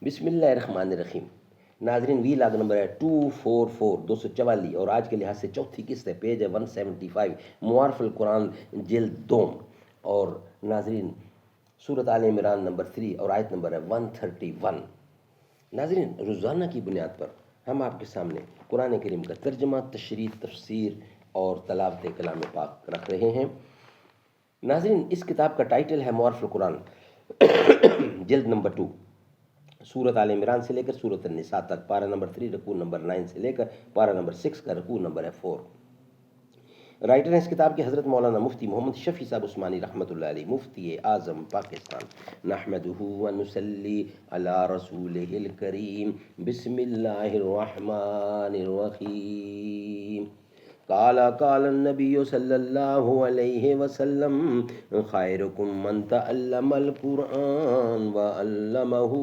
بسم اللہ الرحمن الرحیم۔ ناظرین، وی لاگ نمبر ہے 244 اور آج کے لحاظ سے چوتھی قسط ہے، پیج ہے 175، معارف القرآن جلد دوم۔ اور ناظرین، سورۃ آل عمران نمبر 3 اور آیت نمبر ہے 131۔ ناظرین، روزانہ کی بنیاد پر ہم آپ کے سامنے قرآن کریم کا ترجمہ، تشریح، تفسیر اور تلاوت کلام پاک رکھ رہے ہیں۔ ناظرین، اس کتاب کا ٹائٹل ہے معارف القرآن جلد نمبر 2، سورۃ آل عمران سے لے کر سورۃ النساء تک، پارہ نمبر 3 رکوع نمبر 9 سے لے کر پارہ نمبر 6 کا رکوع نمبر ہے 4۔ رائٹر ہیں اس کتاب کے حضرت مولانا مفتی محمد شفیع صاحب عثمانی رحمۃ اللہ علیہ، مفتی اعظم پاکستان۔ نحمدہ ونصلی علی رسولہ الکریم، بسم اللہ الرحمن الرحیم۔ قال النبی صلی اللہ علیہ وسلم، خیرکم من تعلم القرآن وعلمہ،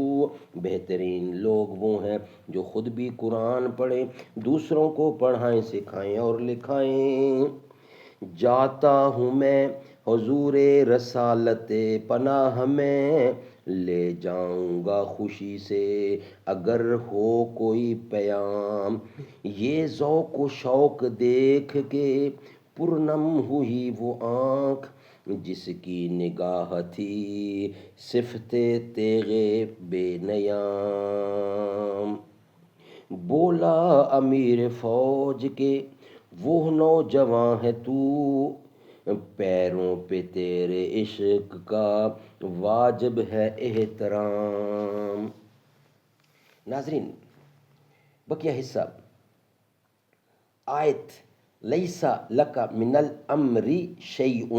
بہترین لوگ وہ ہیں جو خود بھی قرآن پڑھیں، دوسروں کو پڑھائیں، سکھائیں اور لکھائیں۔ جاتا ہوں میں حضور رسالت پناہ میں، لے جاؤں گا خوشی سے اگر ہو کوئی پیام۔ یہ ذوق و شوق دیکھ کے پرنم ہوئی وہ آنکھ، جس کی نگاہ تھی صفت تیغ بے نیام۔ بولا امیر فوج کے وہ نوجواں ہے تو، پیروں پہ تیرے عشق کا واجب ہے احترام۔ ناظرین، بقیہ حصہ آیت لیسا لک من الامر شیء،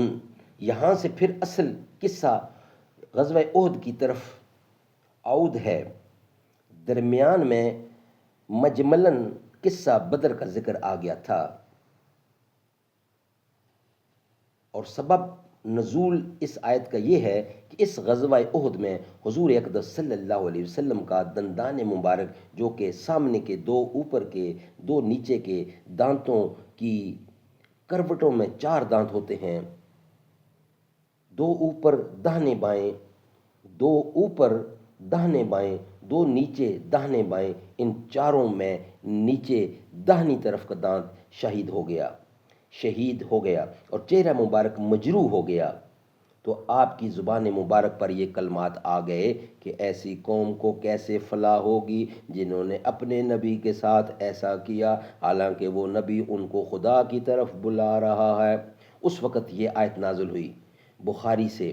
یہاں سے پھر اصل قصہ غزوہ احد کی طرف عود ہے۔ درمیان میں مجملاً قصہ بدر کا ذکر آ گیا تھا، اور سبب نزول اس آیت کا یہ ہے کہ اس غزوہ احد میں حضور اقدس صلی اللہ علیہ وسلم کا دندان مبارک، جو کہ سامنے کے 2 اوپر کے 2 نیچے کے دانتوں کی کروٹوں میں 4 دانت ہوتے ہیں، 2 اوپر داہنے بائیں، 2 اوپر داہنے بائیں، 2 نیچے داہنے بائیں، ان چاروں میں نیچے داہنی طرف کا دانت شہید ہو گیا اور چہرہ مبارک مجروح ہو گیا۔ تو آپ کی زبان مبارک پر یہ کلمات آ گئے کہ ایسی قوم کو کیسے فلاح ہوگی جنہوں نے اپنے نبی کے ساتھ ایسا کیا، حالانکہ وہ نبی ان کو خدا کی طرف بلا رہا ہے۔ اس وقت یہ آیت نازل ہوئی۔ بخاری سے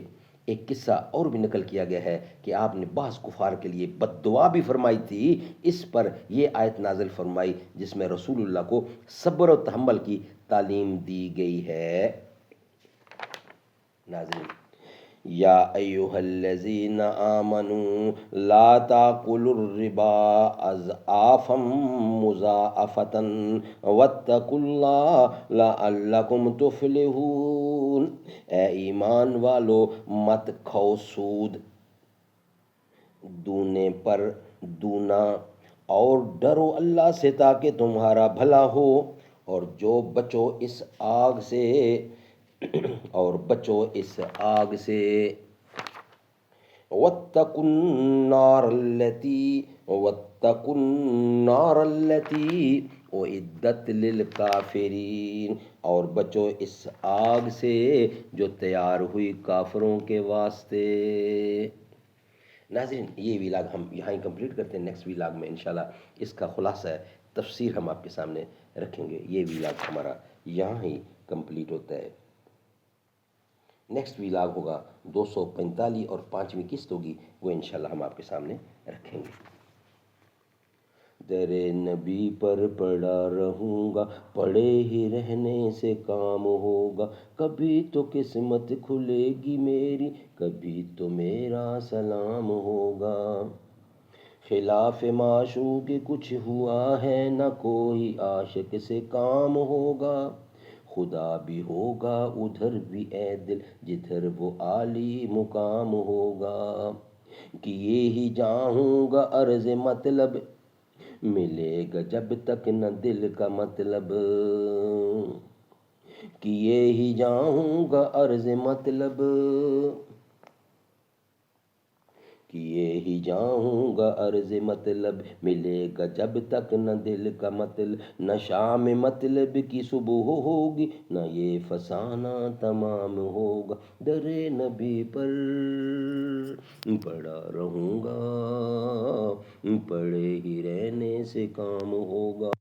ایک قصہ اور بھی نقل کیا گیا ہے کہ آپ نے بعض کفار کے لیے بد دعا بھی فرمائی تھی، اس پر یہ آیت نازل فرمائی جس میں رسول اللہ کو صبر و تحمل کی تعلیم دی گئی ہے۔ ناظرین، یا ایہا الذین آمنوا لا تاکلوا الربا اضعافا مضاعفۃ واتقوا اللہ لعلکم تفلحون۔ اے ایمان والو، مت کھاؤ سود دونے پر دونا، اور ڈرو اللہ سے تاکہ تمہارا بھلا ہو، اور بچو اس آگ سے واتقوا النار التي اعدت للکافرین، اور بچو اس آگ سے جو تیار ہوئی کافروں کے واسطے۔ ناظرین، یہ ویلاگ ہم یہاں ہی کمپلیٹ کرتے ہیں۔ نیکسٹ ویلاگ میں انشاءاللہ اس کا خلاصہ ہے، تفسیر ہم آپ کے سامنے رکھیں گے۔ یہ ویلاگ ہمارا یہاں ہی کمپلیٹ ہوتا ہے۔ نیکسٹ ویلاگ ہوگا 245 اور 5ویں قسط ہوگی، وہ انشاءاللہ ہم آپ کے سامنے رکھیں گے۔ در نبی پر پڑا رہوں گا، پڑے ہی رہنے سے کام ہوگا، کبھی تو قسمت کھلے گی میری، کبھی تو میرا سلام ہوگا۔ خلاف معشوق کچھ ہوا ہے نہ، کوئی عاشق سے کام ہوگا، خدا بھی ہوگا ادھر بھی اے دل جدھر وہ عالی مقام ہوگا۔ کیے ہی جاؤں گا عرض مطلب، ملے گا جب تک نہ دل کا مطلب، کیے ہی جاؤں گا عرض مطلب، کیے ہی جاؤں گا عرض مطلب، ملے گا جب تک نہ دل کا مطلب، نہ شام مطلب کی صبح ہوگی، نہ یہ فسانہ تمام ہوگا، در نبی پر پڑا رہوں گا، پڑے ہی رہنے سے کام ہوگا۔